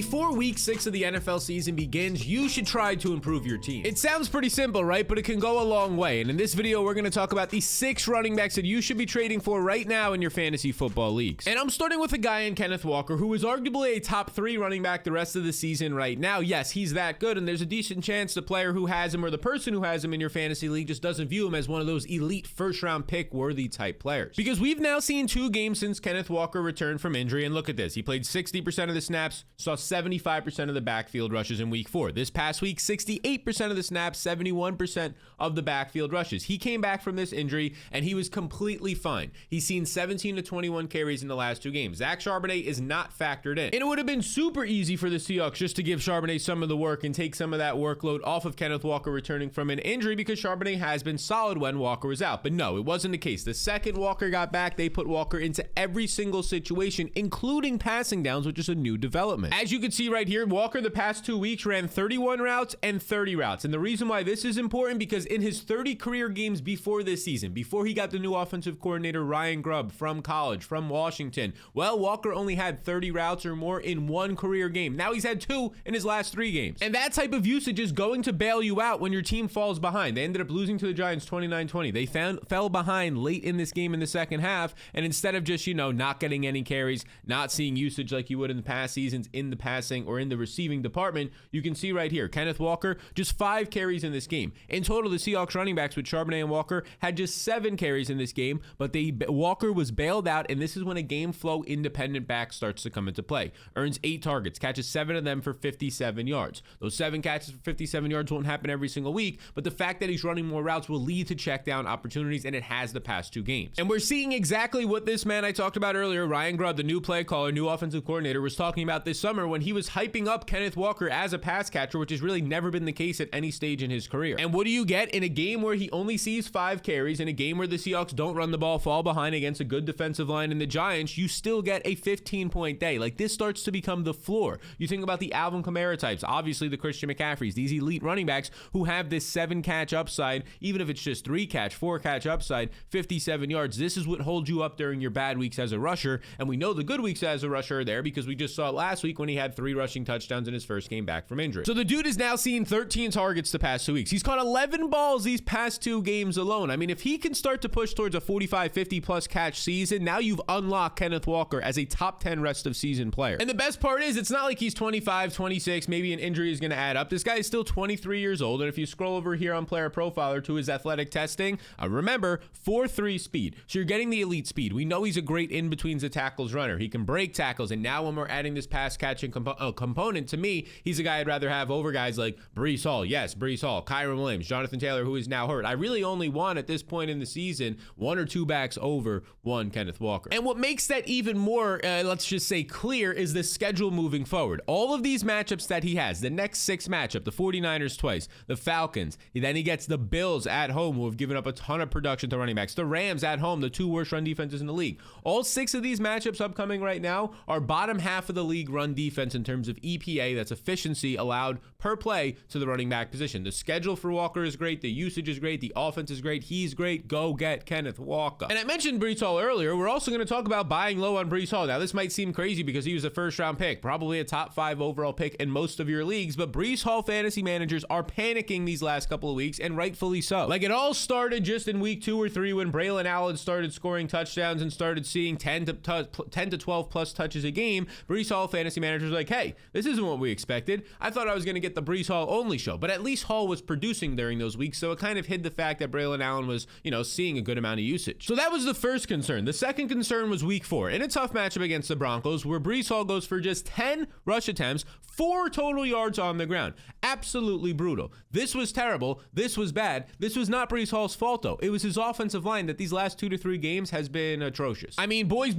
Before week 6 of the NFL season begins, you should try to improve your team. It sounds pretty simple, right? But it can go a long way. And in this video, we're going to talk about the 6 running backs that you should be trading for right now in your fantasy football leagues. And I'm starting with a guy in Kenneth Walker, who is arguably a top 3 running back the rest of the season right now. Yes, he's that good, and there's a decent chance the player who has him or the person who has him in your fantasy league just doesn't view him as one of those elite first-round pick worthy type players. Because we've now seen 2 games since Kenneth Walker returned from injury, and look at this. He played 60% of the snaps, saw 75% of the backfield rushes in week 4. This past week, 68% of the snaps, 71% of the backfield rushes. He came back from this injury and he was completely fine. He's seen 17 to 21 carries in the last 2 games. Zach Charbonnet is not factored in. And it would have been super easy for the Seahawks just to give Charbonnet some of the work and take some of that workload off of Kenneth Walker returning from an injury, because Charbonnet has been solid when Walker was out. But no, it wasn't the case. The second Walker got back, they put Walker into every single situation, including passing downs, which is a new development. As you can see right here, Walker the past 2 weeks ran 31 routes and 30 routes. And the reason why this is important, because in his 30 career games before this season, before he got the new offensive coordinator Ryan Grubb from college, from Washington, well, Walker only had 30 routes or more in 1 career game. Now he's had 2 in his last 3 games. And that type of usage is going to bail you out when your team falls behind. They ended up losing to the Giants 29-20. They fell behind late in this game in the second half, and instead of just, not getting any carries, not seeing usage like you would in the past seasons in the passing or in the receiving department, you can see right here, Kenneth Walker, just 5 carries in this game. In total, the Seahawks running backs with Charbonnet and Walker had just 7 carries in this game, but Walker was bailed out, and this is when a game flow independent back starts to come into play. Earns 8 targets, catches 7 of them for 57 yards. Those 7 catches for 57 yards won't happen every single week, but the fact that he's running more routes will lead to check down opportunities, and it has the past 2 games. And we're seeing exactly what this man I talked about earlier, Ryan Grubb, the new play caller, new offensive coordinator, was talking about this summer when he was hyping up Kenneth Walker as a pass catcher, which has really never been the case at any stage in his career. And what do you get in a game where he only sees 5 carries, in a game where the Seahawks don't run the ball, fall behind against a good defensive line in the Giants? You still get a 15-point day. Like, this starts to become the floor. You think about the Alvin Kamara types, obviously the Christian McCaffreys, these elite running backs who have this 7-catch upside, even if it's just 3-catch, 4-catch upside, 57 yards. This is what holds you up during your bad weeks as a rusher, and we know the good weeks as a rusher are there because we just saw it last week when he had 3 rushing touchdowns in his first game back from injury. So the dude is now seeing 13 targets the past 2 weeks. He's caught 11 balls these past 2 games alone. I mean, if he can start to push towards a 45, 50 plus catch season, now you've unlocked Kenneth Walker as a top 10 rest of season player. And the best part is, it's not like he's 25, 26, maybe an injury is going to add up. This guy is still 23 years old, and if you scroll over here on Player Profiler to his athletic testing, remember, 4.3 speed. So you're getting the elite speed. We know he's a great in-between the tackles runner. He can break tackles, and now when we're adding this pass catching component, to me, he's a guy I'd rather have over guys like Breece Hall. Yes, Breece Hall, Kyren Williams, Jonathan Taylor, who is now hurt. I really only want, at this point in the season, 1 or 2 backs over one Kenneth Walker. And what makes that even more, let's just say, clear is the schedule moving forward. All of these matchups that he has, the next 6 matchup, the 49ers twice, the Falcons, then he gets the Bills at home, who have given up a ton of production to running backs, the Rams at home, the 2 worst run defenses in the league. All 6 of these matchups upcoming right now are bottom half of the league run defense in terms of EPA, that's efficiency allowed per play to the running back position. The schedule for Walker is great, the usage is great, the offense is great, he's great. Go get Kenneth Walker. And I mentioned Breece Hall earlier. We're also going to talk about buying low on Breece Hall. Now, this might seem crazy because he was a first-round pick, probably a top 5 overall pick in most of your leagues, but Breece Hall fantasy managers are panicking these last couple of weeks, and rightfully so. Like, it all started just in week 2 or 3 when Braylon Allen started scoring touchdowns and started seeing 10 to 12 plus touches a game. Breece Hall fantasy managers were like, hey, this isn't what we expected. I thought I was going to get the Breece Hall only show, but at least Hall was producing during those weeks, so it kind of hid the fact that Braylon Allen was, seeing a good amount of usage. So that was the first concern. The second concern was week 4, in a tough matchup against the Broncos, where Breece Hall goes for just 10 rush attempts, 4 total yards on the ground. Absolutely brutal. This was terrible. This was bad. This was not Breece Hall's fault, though. It was his offensive line that these last 2 to 3 games has been atrocious. I mean, boys,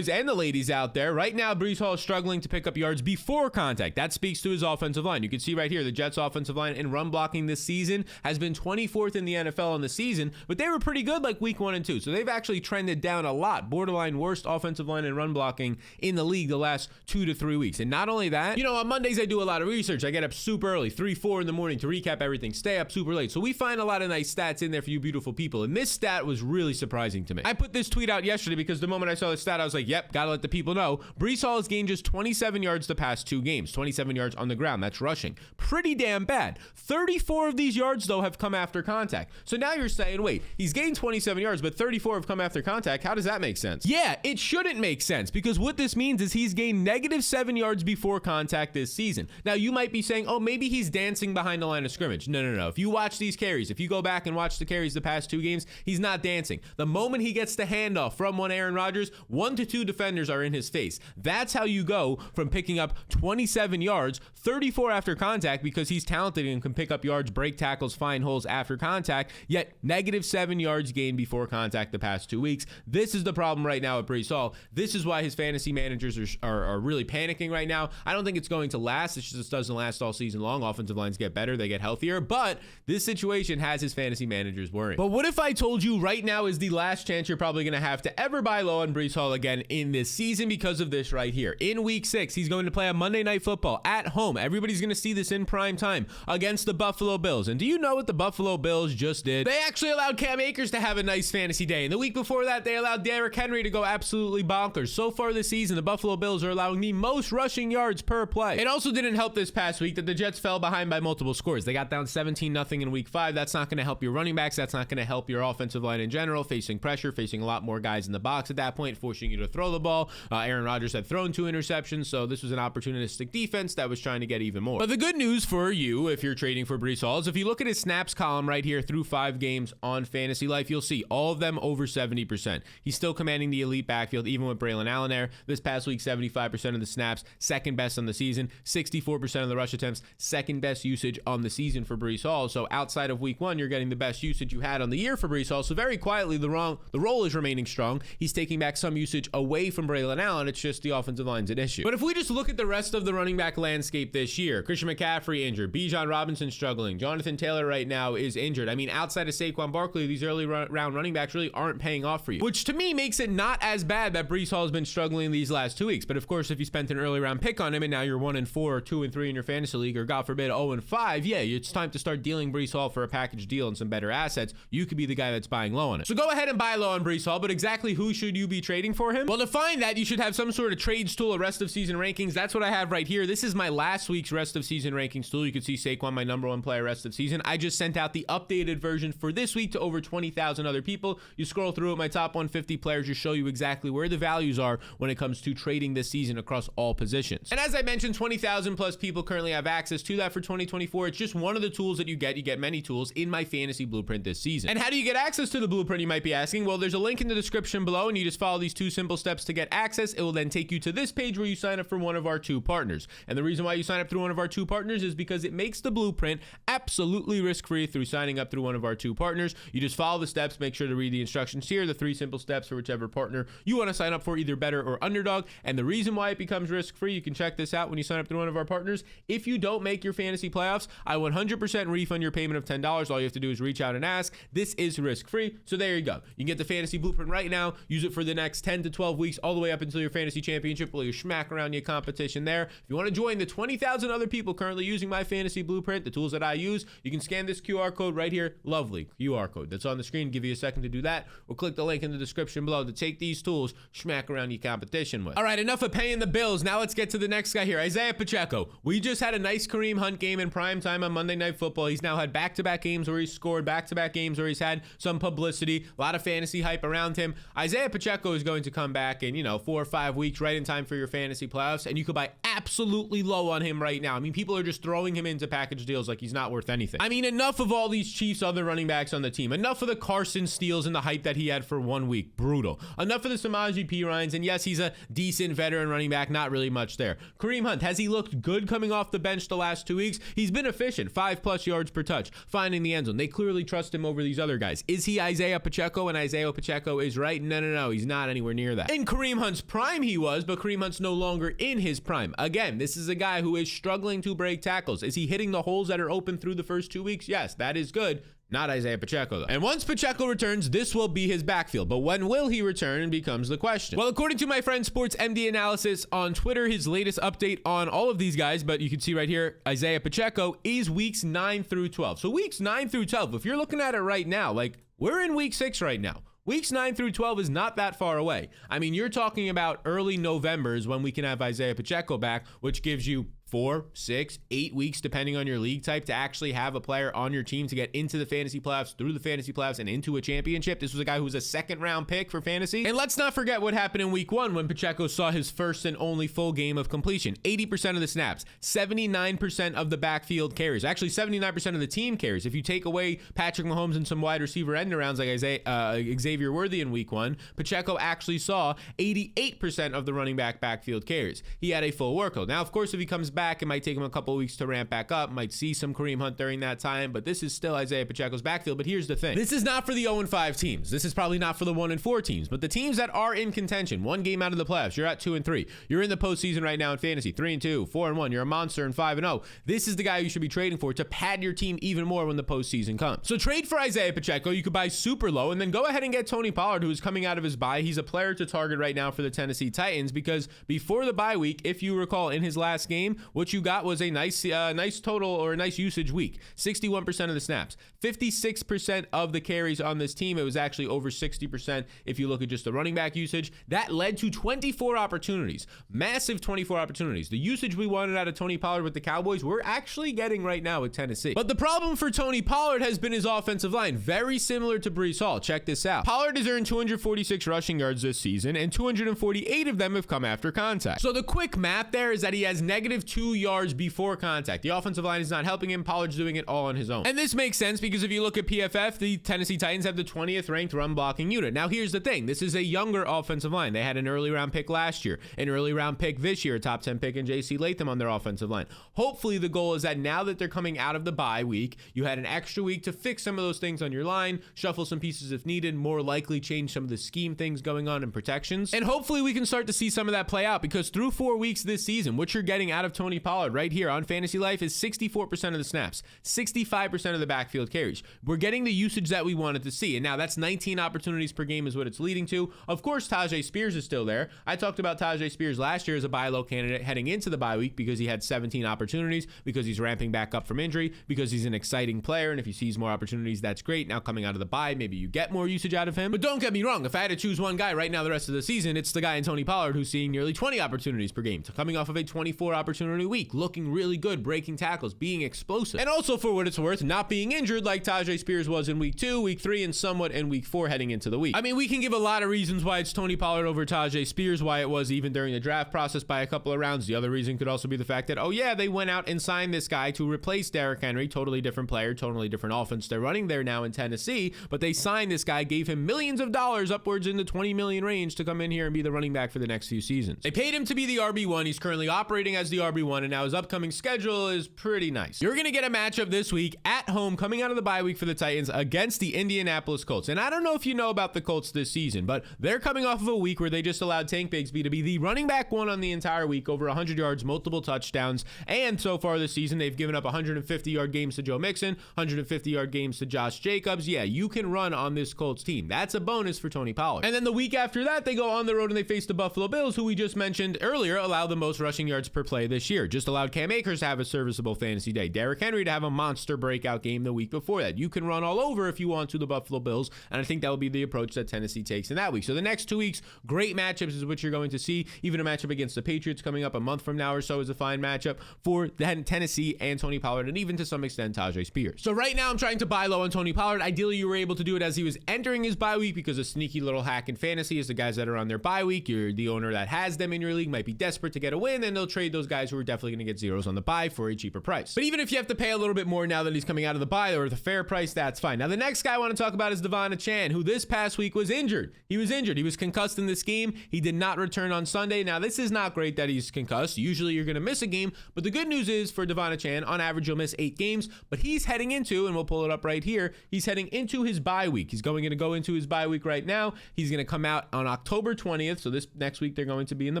and the ladies out there, right now, Breece Hall is struggling to pick up yards before contact. That speaks to his offensive line. You can see right here, the Jets' offensive line in run blocking this season has been 24th in the NFL in the season, but they were pretty good like week 1 and 2. So they've actually trended down a lot. Borderline worst offensive line in run blocking in the league the last 2 to 3 weeks. And not only that, on Mondays I do a lot of research. I get up super early, 3, 4 in the morning to recap everything, stay up super late. So we find a lot of nice stats in there for you beautiful people. And this stat was really surprising to me. I put this tweet out yesterday because the moment I saw the stat, I was like, yep, gotta let the people know. Breece Hall has gained just 27 yards the past 2 games. 27 yards on the ground. That's rushing. Pretty damn bad. 34 of these yards, though, have come after contact. So now you're saying, wait, he's gained 27 yards, but 34 have come after contact. How does that make sense? Yeah, it shouldn't make sense, because what this means is he's gained -7 yards before contact this season. Now, you might be saying, oh, maybe he's dancing behind the line of scrimmage. No. If you watch these carries, if you go back and watch the carries the past 2 games, he's not dancing. The moment he gets the handoff from one Aaron Rodgers, 1 to 2 defenders are in his face. That's how you go from picking up 27 yards, 34 after contact, because he's talented and can pick up yards, break tackles, find holes after contact, yet -7 yards gained before contact the past 2 weeks. This is the problem right now at Breece Hall. This is why his fantasy managers are really panicking right now. I don't think it's going to last. It just doesn't last all season long. Offensive lines get better, they get healthier, but this situation has his fantasy managers worrying. But what if I told you right now is the last chance you're probably going to have to ever buy low on Breece Hall again in this season because of this right here. In week 6, he's going to play on Monday Night Football at home. Everybody's going to see this in prime time against the Buffalo Bills. And do you know what the Buffalo Bills just did? They actually allowed Cam Akers to have a nice fantasy day. And the week before that, they allowed Derrick Henry to go absolutely bonkers. So far this season, the Buffalo Bills are allowing the most rushing yards per play. It also didn't help this past week that the Jets fell behind by multiple scores. They got down 17-0 in week 5. That's not going to help your running backs. That's not going to help your offensive line in general, facing pressure, facing a lot more guys in the box at that point, forcing you to throw the ball. Aaron Rodgers had thrown 2 interceptions, so this was an opportunistic defense that was trying to get even more. But the good news for you, if you're trading for Breece Hall, is if you look at his snaps column right here through 5 games on Fantasy Life, you'll see all of them over 70%. He's still commanding the elite backfield, even with Braylon Allen there. This past week, 75% of the snaps, second best on the season, 64% of the rush attempts, second best usage on the season for Breece Hall. So outside of week 1, you're getting the best usage you had on the year for Breece Hall. So very quietly, the role is remaining strong. He's taking back some usage away from Braylon Allen. It's just the offensive line's an issue. But if we just look at the rest of the running back landscape this year, Christian McCaffrey injured, Bijan Robinson struggling, Jonathan Taylor right now is injured. I mean, outside of Saquon Barkley, these early round running backs really aren't paying off for you, which to me makes it not as bad that Breece Hall has been struggling these last 2 weeks. But of course, if you spent an early round pick on him and now you're 1-4 or 2-3 in your fantasy league, or God forbid 0-5, yeah, it's time to start dealing Breece Hall for a package deal and some better assets. You could be the guy that's buying low on it. So go ahead and buy low on Breece Hall, but exactly who should you be trading for him? Well, to find that, you should have some sort of trades tool or rest of season rankings. That's what I have right here. This is my last week's rest of season rankings tool. You can see Saquon, my number 1 player rest of season. I just sent out the updated version for this week to over 20,000 other people. You scroll through it, my top 150 players just show you exactly where the values are when it comes to trading this season across all positions. And as I mentioned, 20,000 plus people currently have access to that for 2024. It's just one of the tools that you get. You get many tools in my fantasy blueprint this season. And how do you get access to the blueprint, you might be asking? Well, there's a link in the description below, and you just follow these 2 simple steps to get access. It will then take you to this page where you sign up for one of our 2 partners. And the reason why you sign up through one of our 2 partners is because it makes the blueprint absolutely risk-free through signing up through one of our 2 partners. You just follow the steps, make sure to read the instructions here, the 3 simple steps for whichever partner you want to sign up for, either Better or Underdog. And the reason why it becomes risk-free, you can check this out when you sign up through one of our partners. If you don't make your fantasy playoffs, I 100% refund your payment of $10. All you have to do is reach out and ask. This is risk-free, so there you go. You can get the fantasy blueprint right now, use it for the next 10 to 12 weeks, all the way up until your fantasy championship, while you smack around your competition there. If you want to join the 20,000 other people currently using my fantasy blueprint, the tools that I use, you can scan this QR code right here. Lovely QR code that's on the screen. Give you a second to do that, or click the link in the description below to take these tools, smack around your competition with. All right, enough of paying the bills. Now let's get to the next guy here, Isaiah Pacheco. We just had a nice Kareem Hunt game in prime time on Monday Night Football. He's now had back-to-back games where he's scored, back-to-back games where he's had some publicity, a lot of fantasy hype around him. Isaiah Pacheco is going to come back in, 4 or 5 weeks, right in time for your fantasy playoffs, and you could buy absolutely low on him right now. I mean, people are just throwing him into package deals like he's not worth anything. I mean, enough of all these Chiefs other running backs on the team. Enough of the Carson Steals and the hype that he had for 1 week. Brutal. Enough of the Samaje Perines, and yes, he's a decent veteran running back, not really much there. Kareem Hunt, has he looked good coming off the bench the last 2 weeks? He's been efficient, 5+ yards per touch, finding the end zone. They clearly trust him over these other guys. Is he Isaiah Pacheco? And Isaiah Pacheco is right? No, he's not anywhere near that. In Kareem Hunt's prime he was, but Kareem Hunt's no longer in his prime. Again, this is a guy who is struggling to break tackles. Is he hitting the holes that are open through the first 2 weeks? Yes, that is good. Not Isaiah Pacheco, though. And once Pacheco returns, this will be his backfield. But when will he return becomes the question. Well, according to my friend Sports MD Analysis on Twitter, his latest update on all of these guys, but you can see right here, Isaiah Pacheco, is weeks 9 through 12. So weeks 9 through 12, if you're looking at it right now, like, we're in week 6 right now. Weeks 9 through 12 is not that far away. I mean, you're talking about early November is when we can have Isaiah Pacheco back, which gives you 4, 6, 8 weeks, depending on your league type, to actually have a player on your team to get into the fantasy playoffs, through the fantasy playoffs, and into a championship. This was a guy who was a second-round pick for fantasy. And let's not forget what happened in week 1 when Pacheco saw his first and only full game of completion. 80% of the snaps, 79% of the backfield carries, actually 79% of the team carries. If you take away Patrick Mahomes and some wide receiver end-arounds like Xavier Worthy in week 1, Pacheco actually saw 88% of the running back backfield carries. He had a full workload. Now, of course, if he comes back, it might take him a couple of weeks to ramp back up. Might see some Kareem Hunt during that time, but this is still Isaiah Pacheco's backfield. But here's the thing. This is not for the 0-5 teams. This is probably not for the 1-4 teams, but the teams that are in contention, one game out of the playoffs, you're at 2-3. You're in the postseason right now in fantasy, 3-2, 4-1. You're a monster and 5-0. This is the guy you should be trading for to pad your team even more when the postseason comes. So trade for Isaiah Pacheco. You could buy super low and then go ahead and get Tony Pollard, who is coming out of his bye. He's a player to target right now for the Tennessee Titans because before the bye week, if you recall, in his last game, what you got was a nice total or a nice usage week. 61% of the snaps, 56% of the carries on this team. It was actually over 60% if you look at just the running back usage. That led to 24 opportunities, massive 24 opportunities. The usage we wanted out of Tony Pollard with the Cowboys, we're actually getting right now with Tennessee. But the problem for Tony Pollard has been his offensive line, very similar to Breece Hall. Check this out. Pollard has earned 246 rushing yards this season, and 248 of them have come after contact. So the quick math there is that he has negative 2 yards before contact. The offensive line is not helping him. Pollard's doing it all on his own. And this makes sense because if you look at PFF, the Tennessee Titans have the 20th ranked run blocking unit. Now here's the thing. This is a younger offensive line. They had an early round pick last year, an early round pick this year, a top 10 pick in J.C. Latham on their offensive line. Hopefully the goal is that now that they're coming out of the bye week, you had an extra week to fix some of those things on your line, shuffle some pieces if needed, more likely change some of the scheme things going on in protections. And hopefully we can start to see some of that play out because through 4 weeks this season, what you're getting out of Tony Pollard right here on Fantasy Life is 64% of the snaps, 65% of the backfield carries. We're getting the usage that we wanted to see. And now that's 19 opportunities per game is what it's leading to. Of course, Tajay Spears is still there. I talked about Tajay Spears last year as a buy low candidate heading into the bye week because he had 17 opportunities, because he's ramping back up from injury, because he's an exciting player. And if he sees more opportunities, that's great. Now coming out of the bye, maybe you get more usage out of him. But don't get me wrong. If I had to choose one guy right now the rest of the season, it's the guy in Tony Pollard who's seeing nearly 20 opportunities per game, coming off of a 24 opportunity week, looking really good, breaking tackles, being explosive. And also for what it's worth, not being injured like Tajay Spears was in week 2, week 3, and somewhat in week 4 heading into the week. I mean, we can give a lot of reasons why it's Tony Pollard over Tajay Spears, why it was even during the draft process by a couple of rounds. The other reason could also be the fact that, oh yeah, they went out and signed this guy to replace Derrick Henry, totally different player, totally different offense they're running there now in Tennessee, but they signed this guy, gave him millions of dollars, upwards in the 20 million range, to come in here and be the running back for the next few seasons. They paid him to be the RB1. He's currently operating as the RB1, and now his upcoming schedule is pretty nice. You're going to get a matchup this week at home coming out of the bye week for the Titans against the Indianapolis Colts. And I don't know if you know about the Colts this season, but they're coming off of a week where they just allowed Tank Bigsby to be the running back one on the entire week, over 100 yards, multiple touchdowns. And so far this season, they've given up 150-yard games to Joe Mixon, 150-yard games to Josh Jacobs. Yeah, you can run on this Colts team. That's a bonus for Tony Pollard. And then the week after that, they go on the road and they face the Buffalo Bills, who we just mentioned earlier allow the most rushing yards per play this year. Just allowed Cam Akers to have a serviceable fantasy day. Derrick Henry to have a monster breakout game the week before that. You can run all over if you want to the Buffalo Bills, and I think that will be the approach that Tennessee takes in that week. So the next 2 weeks, great matchups is what you're going to see. Even a matchup against the Patriots coming up a month from now or so is a fine matchup for Tennessee and Tony Pollard, and even to some extent Tajay Spears. So right now I'm trying to buy low on Tony Pollard. Ideally, you were able to do it as he was entering his bye week, because a sneaky little hack in fantasy is the guys that are on their bye week. You're the owner that has them in your league, might be desperate to get a win, and they'll trade those guys who are definitely going to get zeros on the bye for a cheaper price. But even if you have to pay a little bit more now that he's coming out of the bye, or the fair price, that's fine. Now the next guy I want to talk about is Devon Achane, who this past week was injured. He was injured. He was concussed in this game. He did not return on Sunday. Now this is not great that he's concussed. Usually you're going to miss a game, but the good news is for Devon Achane, on average you'll miss 8 games, but he's heading into, and we'll pull it up right here, he's heading into his bye week. He's going to go into his bye week right now. He's going to come out on October 20th. So this next week they're going to be in the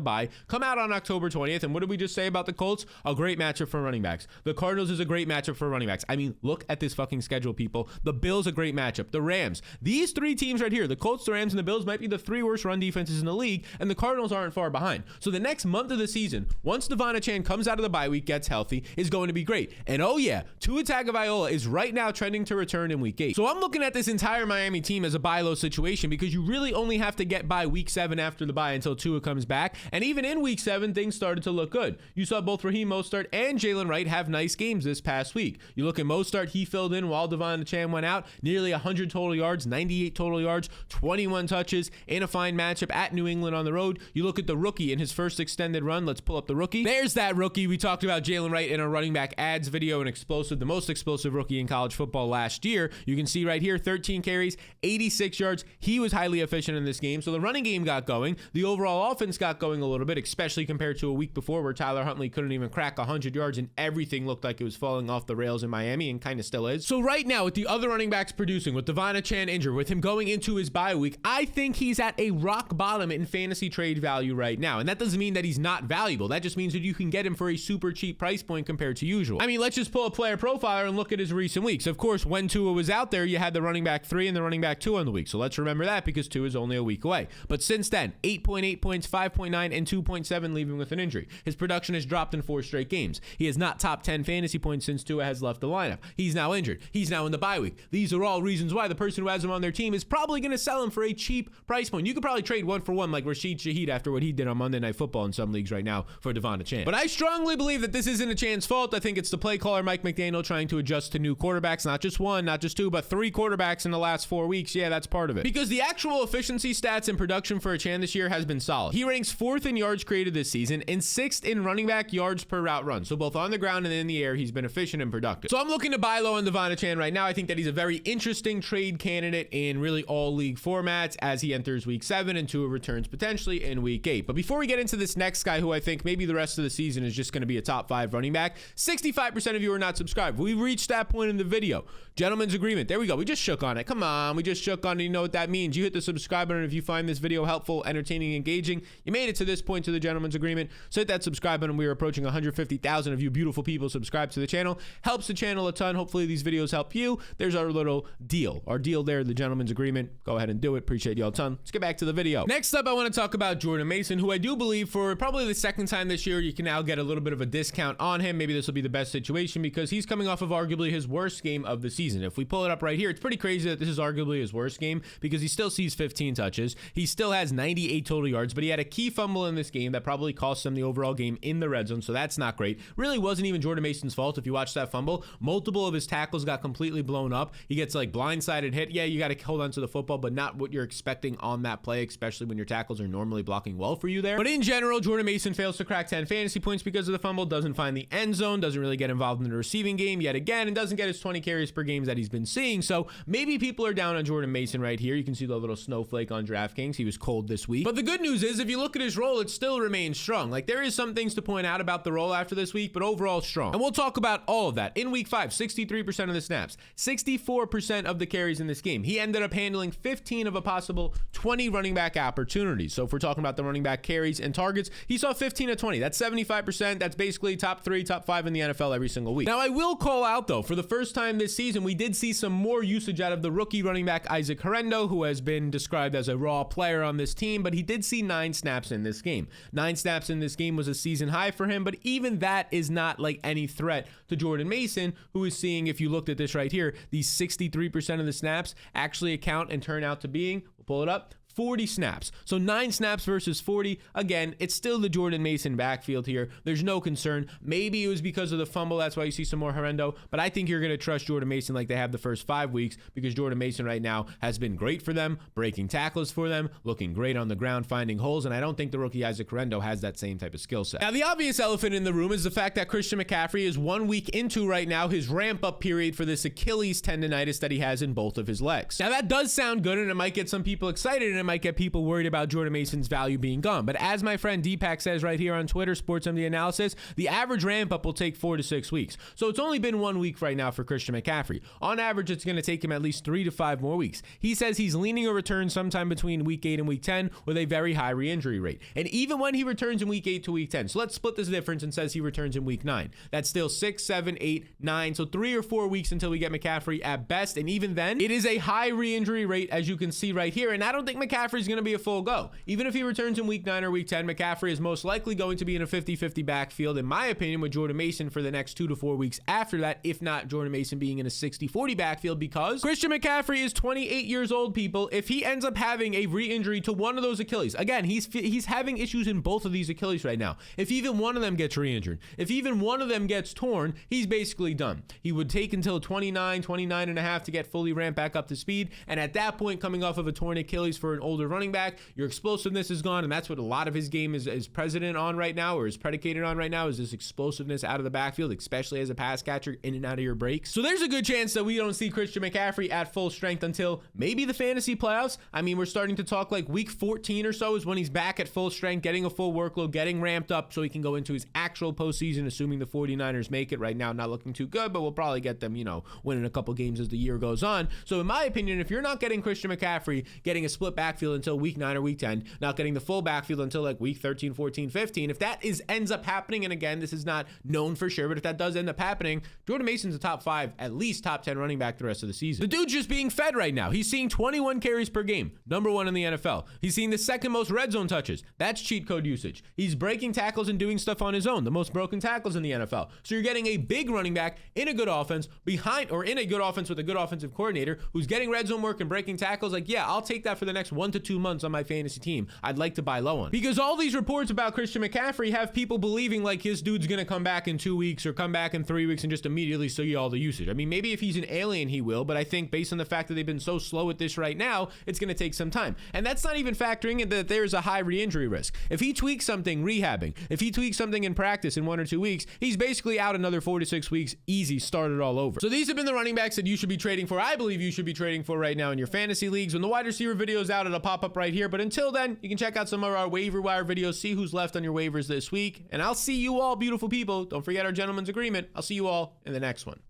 bye. Come out on October 20th. And what did we just say about the Colts, a great matchup for running backs. The Cardinals is a great matchup for running backs. I mean, look at this fucking schedule, people. The Bills, a great matchup. The Rams. These three teams right here, the Colts, the Rams, and the Bills might be the three worst run defenses in the league, and the Cardinals aren't far behind. So the next month of the season, once Devon Achane comes out of the bye week, gets healthy, is going to be great. And oh yeah, Tua Tagovailoa is right now trending to return in week 8. So I'm looking at this entire Miami team as a buy low situation because you really only have to get by week 7 after the bye until Tua comes back. And even in week 7, things started to look good. You saw both Raheem Mostert and Jalen Wright have nice games this past week. You look at Mostert, he filled in while Devon Achane went out, nearly 100 total yards, 98 total yards, 21 touches in a fine matchup at New England on the road. You look at the rookie in his first extended run. Let's pull up the rookie. There's that rookie. We talked about Jalen Wright in a running back ads video, an explosive, the most explosive rookie in college football last year. You can see right here, 13 carries, 86 yards. He was highly efficient in this game. So the running game got going. The overall offense got going a little bit, especially compared to a week before where Tyler Huntley couldn't even crack 100 yards and everything looked like it was falling off the rails in Miami, and kind of still is. So right now, with the other running backs producing, with Devon Achane injured, with him going into his bye week, I think he's at a rock bottom in fantasy trade value right now. And that doesn't mean that he's not valuable. That just means that you can get him for a super cheap price point compared to usual. I mean, let's just pull a player profiler and look at his recent weeks. Of course, when Tua was out there, you had the running back 3 and the running back 2 on the week. So let's remember that because Tua is only a week away. But since then, 8.8 points, 5.9, and 2.7 leaving with an injury. His production has dropped in 4 straight games. He has not top 10 fantasy points since Tua has left the lineup. He's now injured. He's now in the bye week. These are all reasons why the person who has him on their team is probably going to sell him for a cheap price point. You could probably trade 1-for-1 like Rashid Shaheed after what he did on Monday Night Football in some leagues right now for Devon Achane. But I strongly believe that this isn't Achane's fault. I think it's the play caller Mike McDaniel trying to adjust to new quarterbacks, not just 1, not just 2, but 3 quarterbacks in the last 4 weeks. Yeah, that's part of it. Because the actual efficiency stats and production for Achane this year has been solid. He ranks 4th in yards created this season and 6th in running back yards per route run. So both on the ground and in the air, he's been efficient and productive. So I'm looking to buy low on Devon Achane right now. I think that he's a very interesting trade candidate in really all league formats as he enters week 7 and Tua returns potentially in week 8. But before we get into this next guy who I think maybe the rest of the season is just going to be a top 5 running back, 65% of you are not subscribed. We've reached that point in the video. Gentleman's agreement. There we go. We just shook on it. Come on. We just shook on it. You know what that means. You hit the subscribe button if you find this video helpful, entertaining, engaging. You made it to this point to the gentleman's agreement. So hit that subscribe button. We are approaching 150,000 of you beautiful people subscribed to the channel. Helps the channel a ton. Hopefully these videos help you. There's our little deal. Our deal there, the gentleman's agreement. Go ahead and do it. Appreciate y'all a ton. Let's get back to the video. Next up, I want to talk about Jordan Mason, who I do believe for probably the second time this year, you can now get a little bit of a discount on him. Maybe this will be the best situation because he's coming off of arguably his worst game of the season. If we pull it up right here, it's pretty crazy that this is arguably his worst game because he still sees 15 touches. He still has 98 total yards, but he had a key fumble in this game that probably cost him the overall game in the red zone, so that's not great. Really wasn't even Jordan Mason's fault. If you watch that fumble, multiple of his tackles got completely blown up. He gets like blindsided hit. Yeah, you got to hold on to the football, but not what you're expecting on that play, especially when your tackles are normally blocking well for you there. But in general, Jordan Mason fails to crack 10 fantasy points because of the fumble, doesn't find the end zone, doesn't really get involved in the receiving game yet again, and doesn't get his 20 carries per game that he's been seeing. So maybe people are down on Jordan Mason right here. You can see the little snowflake on DraftKings. He was cold this week. But the good news is if you look at his role, it still remains strong. Like there is some things to point out about the role after this week, but overall strong. And we'll talk about all of that. In week 5, 63% of the snaps, 64% of the carries in this game. He ended up handling 15 of a possible 20 running back opportunities. So if we're talking about the running back carries and targets, he saw 15 of 20. That's 75%. That's basically top 3, top 5 in the NFL every single week. Now I will call out though, for the first time this season, we did see some more usage out of the rookie running back Isaac Herendo, who has been described as a raw player on this team, but he did see 9 snaps in this game. 9 snaps in this game was a season high for him, but even that is not like any threat to Jordan Mason, who is seeing, if you looked at this right here, these 63% of the snaps actually account and turn out to being, we'll pull it up, 40 snaps. So 9 snaps versus 40. Again, it's still the Jordan Mason backfield here. There's no concern. Maybe it was because of the fumble. That's why you see some more Herendo. But I think you're going to trust Jordan Mason like they have the first 5 weeks because Jordan Mason right now has been great for them, breaking tackles for them, looking great on the ground, finding holes. And I don't think the rookie Isaac Herendo has that same type of skill set. Now, the obvious elephant in the room is the fact that Christian McCaffrey is 1 week into right now his ramp-up period for this Achilles tendonitis that he has in both of his legs. Now, that does sound good and it might get some people excited, and it might get people worried about Jordan Mason's value being gone. But as my friend Deepak says right here on Twitter, SportsMD Analysis, the average ramp up will take 4 to 6 weeks. So it's only been 1 week right now for Christian McCaffrey. On average, it's going to take him at least 3 to 5 more weeks. He says he's leaning a return sometime between week 8 and week 10 with a very high re-injury rate. And even when he returns in week 8 to week 10, so let's split this difference and says he returns in week 9. That's still 6, 7, 8, 9. So 3 or 4 weeks until we get McCaffrey at best. And even then, it is a high re-injury rate, as you can see right here. And I don't think McCaffrey's going to be a full go. Even if he returns in week 9 or week 10, McCaffrey is most likely going to be in a 50-50 backfield, in my opinion, with Jordan Mason for the next 2 to 4 weeks after that, if not Jordan Mason being in a 60-40 backfield, because Christian McCaffrey is 28 years old, people. If he ends up having a re-injury to one of those Achilles, again, he's having issues in both of these Achilles right now. If even one of them gets re-injured, if even one of them gets torn, he's basically done. He would take until 29 and a half to get fully ramped back up to speed. And at that point, coming off of a torn Achilles for an older running back, your explosiveness is gone. And that's what a lot of his game is predicated on right now, or is predicated on right now, is this explosiveness out of the backfield, especially as a pass catcher in and out of your breaks. So there's a good chance that we don't see Christian McCaffrey at full strength until maybe the fantasy playoffs. I mean, we're starting to talk like week 14 or so is when he's back at full strength, getting a full workload, getting ramped up so he can go into his actual postseason, assuming the 49ers make it. Right now, not looking too good, but we'll probably get them, winning a couple games as the year goes on. So in my opinion, if you're not getting Christian McCaffrey getting a split backfield until week 9 or week 10, not getting the full backfield until like week 13, 14, 15, if that ends up happening, and again, this is not known for sure, but if that does end up happening, Jordan Mason's a top 5, at least top 10 running back the rest of the season. The dude's just being fed right now. He's seeing 21 carries per game, number 1 in the NFL. He's seeing the second most red zone touches. That's cheat code usage. He's breaking tackles and doing stuff on his own, the most broken tackles in the NFL. So you're getting a big running back in a good offense in a good offense with a good offensive coordinator who's getting red zone work and breaking tackles. Like, yeah, I'll take that for the next 1 to 2 months on my fantasy team. I'd like to buy low on, because all these reports about Christian McCaffrey have people believing like his dude's going to come back in 2 weeks or come back in 3 weeks and just immediately see you all the usage. I mean, maybe if he's an alien, he will, but I think based on the fact that they've been so slow at this right now, it's going to take some time. And that's not even factoring in that there's a high re-injury risk. If he tweaks something rehabbing, if he tweaks something in practice in 1 or 2 weeks, he's basically out another 4 to 6 weeks, easy, started all over. So these have been the running backs that you should be trading for. I believe you should be trading for right now in your fantasy leagues. When the wide receiver video is out, it'll pop up right here. But until then, you can check out some of our waiver wire videos, see who's left on your waivers this week. And I'll see you all, beautiful people. Don't forget our gentleman's agreement. I'll see you all in the next one.